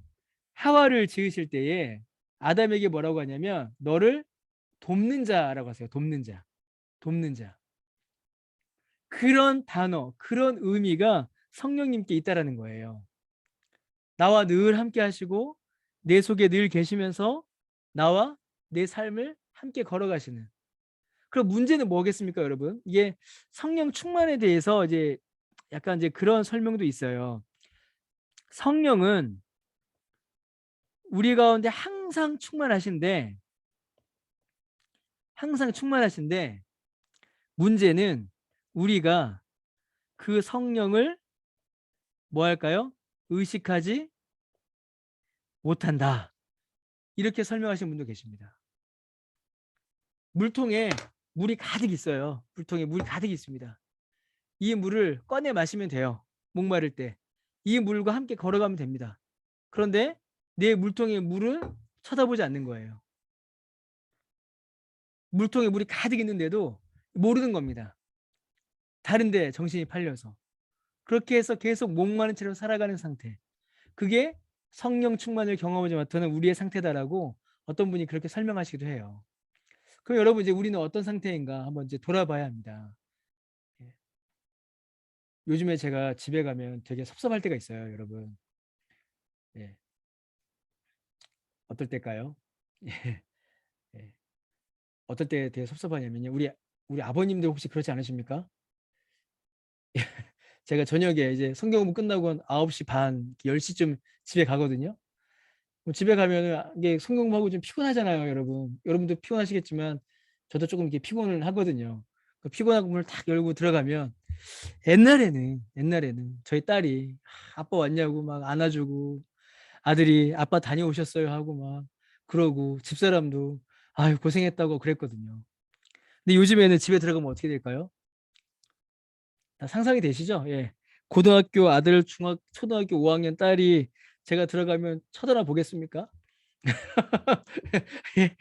하와를 지으실 때에 아담에게 뭐라고 하냐면 너를 돕는 자라고 하세요. 돕는 자. 돕는 자. 그런 단어, 그런 의미가 성령님께 있다라는 거예요. 나와 늘 함께 하시고 내 속에 늘 계시면서 나와 내 삶을 함께 걸어가시는. 그럼 문제는 뭐겠습니까, 여러분? 이게 성령 충만에 대해서 이제 약간 이제 그런 설명도 있어요. 성령은 우리 가운데 항상 충만하신데 문제는 우리가 그 성령을 뭐 할까요? 의식하지 못한다. 이렇게 설명하시는 분도 계십니다. 물통에 물이 가득 있어요. 물통에 물이 가득 있습니다. 이 물을 꺼내 마시면 돼요. 목마를 때. 이 물과 함께 걸어가면 됩니다. 그런데 내 물통에 물은 쳐다보지 않는 거예요. 물통에 물이 가득 있는데도 모르는 겁니다. 다른데 정신이 팔려서. 그렇게 해서 계속 목마른 채로 살아가는 상태. 그게 성령 충만을 경험하지 못하는 우리의 상태다라고 어떤 분이 그렇게 설명하시기도 해요. 그럼 여러분 이제 우리는 어떤 상태인가 한번 이제 돌아봐야 합니다. 예. 요즘에 제가 집에 가면 되게 섭섭할 때가 있어요, 여러분. 예. 어떨 때일까요? 예. 예. 어떨 때 되게 섭섭하냐면요. 우리 아버님들 혹시 그렇지 않으십니까? 제가 저녁에 이제 성경 공부 끝나고 한 9시 반, 10시쯤 집에 가거든요. 그럼 집에 가면은 이게 성경 공부하고 좀 피곤하잖아요, 여러분. 여러분도 피곤하시겠지만 저도 조금 이렇게 피곤을 하거든요. 그 피곤하고 문을 탁 열고 들어가면 옛날에는 저희 딸이 아빠 왔냐고 막 안아주고 아들이 아빠 다녀오셨어요 하고 막 그러고 집사람도 아유 고생했다고 그랬거든요. 근데 요즘에는 집에 들어가면 어떻게 될까요? 다 상상이 되시죠? 예. 고등학교 아들, 초등학교 5학년 딸이 제가 들어가면 쳐다나 보겠습니까? 예.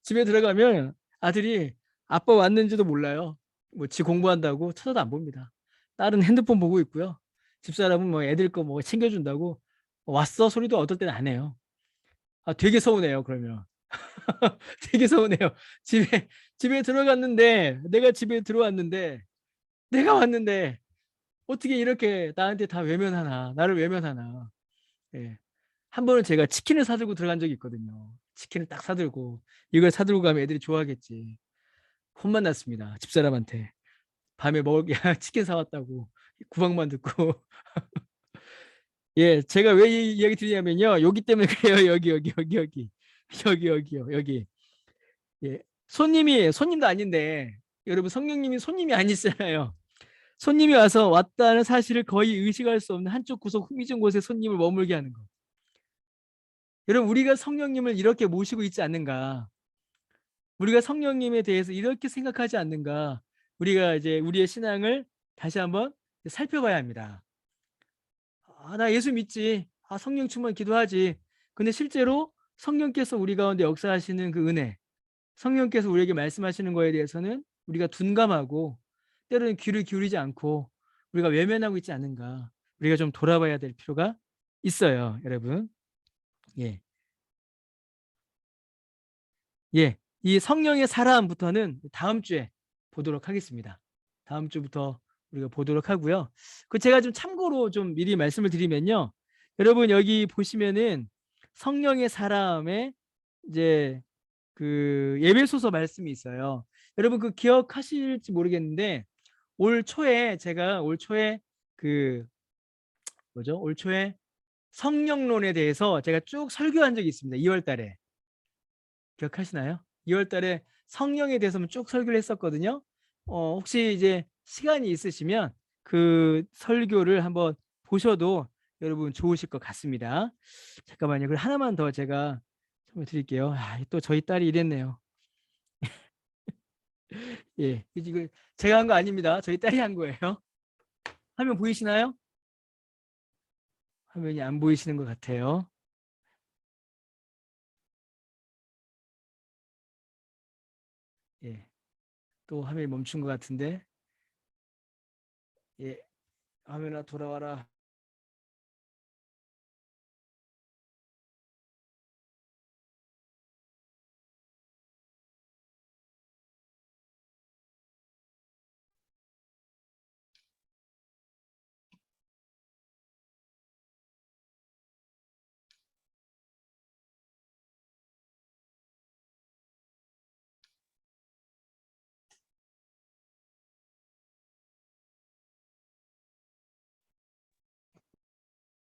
집에 들어가면 아들이 아빠 왔는지도 몰라요. 뭐 지 공부한다고 쳐다도 안 봅니다. 딸은 핸드폰 보고 있고요. 집사람은 뭐 애들 거 뭐 챙겨준다고 왔어 소리도 어떨 때는 안 해요. 아, 되게 서운해요. 그러면 되게 서운해요. 집에 들어갔는데 내가 집에 들어왔는데 내가 왔는데 어떻게 이렇게 나한테 다 외면하나 나를 외면하나. 예. 한 번은 제가 치킨을 사들고 들어간 적이 있거든요. 치킨을 딱 사들고 이걸 사들고 가면 애들이 좋아하겠지. 혼만 났습니다. 집사람한테. 밤에 먹을 게 치킨 사왔다고 구박만 듣고. 예, 제가 왜 이 이야기 드리냐면요. 여기 때문에 그래요. 여기요. 여기. 예. 손님도 아닌데 여러분 성령님이 손님이 아니잖아요. 손님이 와서 왔다는 사실을 거의 의식할 수 없는 한쪽 구석 흥미진 곳에 손님을 머물게 하는 거. 여러분 우리가 성령님을 이렇게 모시고 있지 않는가? 우리가 성령님에 대해서 이렇게 생각하지 않는가? 우리가 이제 우리의 신앙을 다시 한번 살펴봐야 합니다. 아, 나 예수 믿지. 아, 성령 충만 기도하지. 근데 실제로 성령께서 우리 가운데 역사하시는 그 은혜, 성령께서 우리에게 말씀하시는 거에 대해서는 우리가 둔감하고 때로는 귀를 기울이지 않고 우리가 외면하고 있지 않은가? 우리가 좀 돌아봐야 될 필요가 있어요, 여러분. 예. 예. 이 성령의 사람부터는 다음 주에 보도록 하겠습니다. 다음 주부터 우리가 보도록 하고요. 그 제가 좀 참고로 좀 미리 말씀을 드리면요. 여러분 여기 보시면은 성령의 사람의 이제 그 예배소서 말씀이 있어요. 여러분 그 기억하실지 모르겠는데 올 초에 그 뭐죠? 올 초에 성령론에 대해서 제가 쭉 설교한 적이 있습니다. 2월 달에. 기억하시나요? 2월 달에 성령에 대해서 쭉 설교를 했었거든요. 혹시 이제 시간이 있으시면 그 설교를 한번 보셔도 여러분 좋으실 것 같습니다. 잠깐만요. 그리고 하나만 더 제가 설명 드릴게요. 아, 또 저희 딸이 이랬네요. 예, 이거 제가 한 거 아닙니다. 저희 딸이 한 거예요. 화면 보이시나요? 화면이 안 보이시는 것 같아요. 예, 또 화면이 멈춘 것 같은데. 예, 화면아 돌아와라.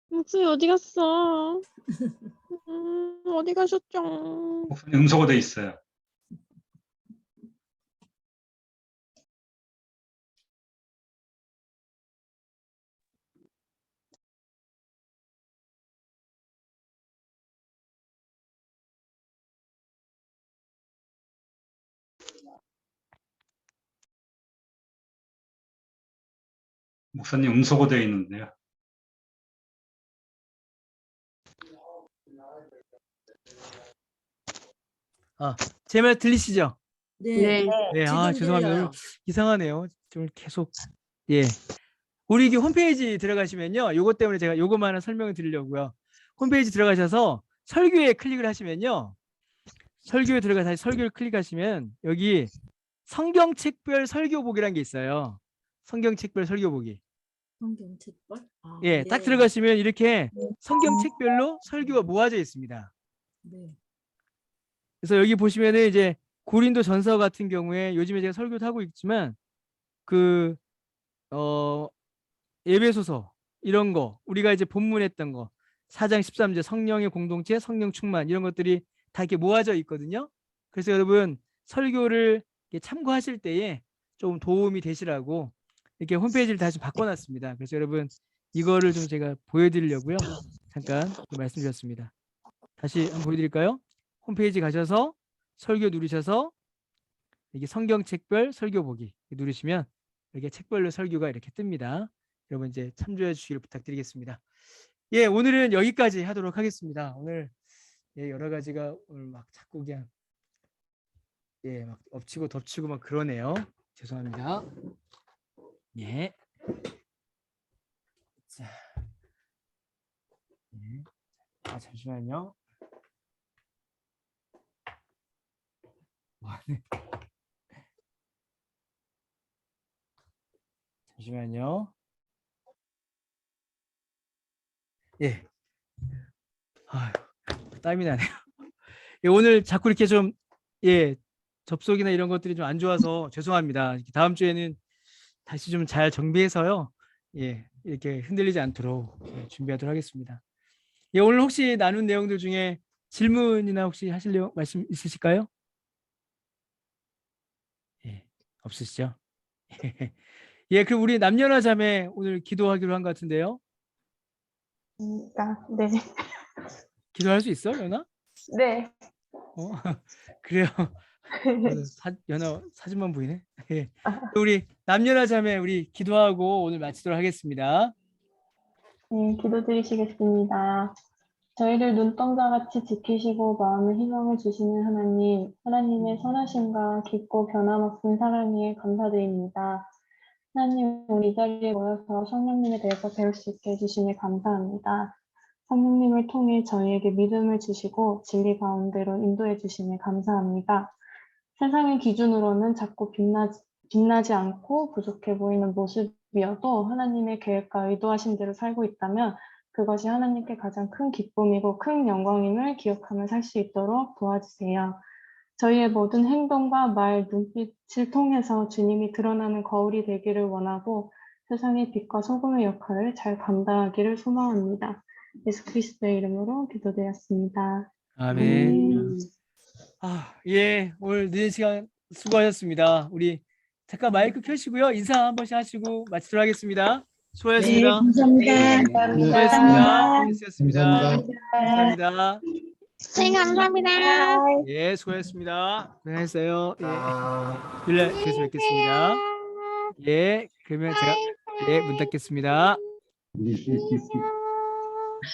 목소리 어디 갔어? 어디 가셨죠? 목소리 음소거 돼 있어요. 목사님 음소거 되어 있는데요. 제 말 들리시죠? 네. 네, 지금 죄송합니다. 오늘 들려요. 이상하네요. 좀 계속 예. 우리 이게 홈페이지 들어가시면요. 요것 때문에 제가 요것만 설명을 드리려고요. 홈페이지 들어가셔서 설교에 클릭을 하시면요. 설교에 들어가 다시 설교를 클릭하시면 여기 성경책별 설교보기라는 게 있어요. 성경책별 설교보기. 성경책벌? 예, 딱 들어가시면 이렇게 성경책별로 설교가 모아져 있습니다. 네. 그래서 여기 보시면은 이제 고린도 전서 같은 경우에 요즘에 제가 설교도 하고 있지만 그 예배소서 이런 거 우리가 이제 본문했던 거 4장 13절 성령의 공동체 성령 충만 이런 것들이 다 이렇게 모아져 있거든요. 그래서 여러분 설교를 이렇게 참고하실 때에 좀 도움이 되시라고 이렇게 홈페이지를 다시 바꿔놨습니다. 그래서 여러분 이거를 좀 제가 보여드리려고요. 잠깐 좀 말씀드렸습니다. 다시 한번 보여드릴까요? 홈페이지 가셔서 설교 누르셔서 이게 성경책별 설교 보기 누르시면 이렇게 책별로 설교가 이렇게 뜹니다. 여러분 이제 참조해 주시길 부탁드리겠습니다. 예, 오늘은 여기까지 하도록 하겠습니다. 오늘 여러 가지가 오늘 막 자꾸 그냥 막 엎치고 덮치고 막 그러네요. 죄송합니다. 예. 자, 예. 잠시만요. 잠시만요. 예. 땀이 나네요. 오늘 자꾸 이렇게 좀 접속이나 이런 것들이 좀 안 좋아서 죄송합니다. 다음 주에는 다시 좀 잘 정비해서요. 이렇게 흔들리지 않도록 준비하도록 하겠습니다. 오늘 혹시 나눈 내용들 중에 질문이나 혹시 하실 말씀 있으실까요? 없으시죠? 그럼 우리 남녀나 자매 오늘 기도하기로 한 것 같은데요. 네. 기도할 수 있어, 연아? 네. 그래요. 연아 사진만 보이네. 우리 남녀나 자매 우리 기도하고 오늘 마치도록 하겠습니다. 네, 기도드리시겠습니다. 저희를 눈동자 같이 지키시고 마음의 희망을 주시는 하나님, 하나님의 선하심과 깊고 변함없는 사랑에 감사드립니다. 하나님, 우리 이 자리에 모여서 성령님에 대해서 배울 수 있게 해주시니 감사합니다. 성령님을 통해 저희에게 믿음을 주시고 진리 가운데로 인도해 주시니 감사합니다. 세상의 기준으로는 자꾸 빛나지 않고 부족해 보이는 모습이어도 하나님의 계획과 의도하신 대로 살고 있다면 그것이 하나님께 가장 큰 기쁨이고 큰 영광임을 기억하며 살 수 있도록 도와주세요. 저희의 모든 행동과 말, 눈빛을 통해서 주님이 드러나는 거울이 되기를 원하고 세상의 빛과 소금의 역할을 잘 감당하기를 소망합니다. 예수 그리스도의 이름으로 기도드렸습니다. 아멘. 오늘 늦은 시간 수고하셨습니다. 우리 잠깐 마이크 켜시고요. 인사 한 번씩 하시고 마치도록 하겠습니다. 수고하셨습니다. 네, 감사합니다. 수고하셨습니다. 수고하셨습니다. 감사합니다. 감사합니다. 네, 감사합니다. 수고하셨습니다. 고생하셨어요. 주일날 계속 뵙겠습니다. 그러면 제가 문 닫겠습니다.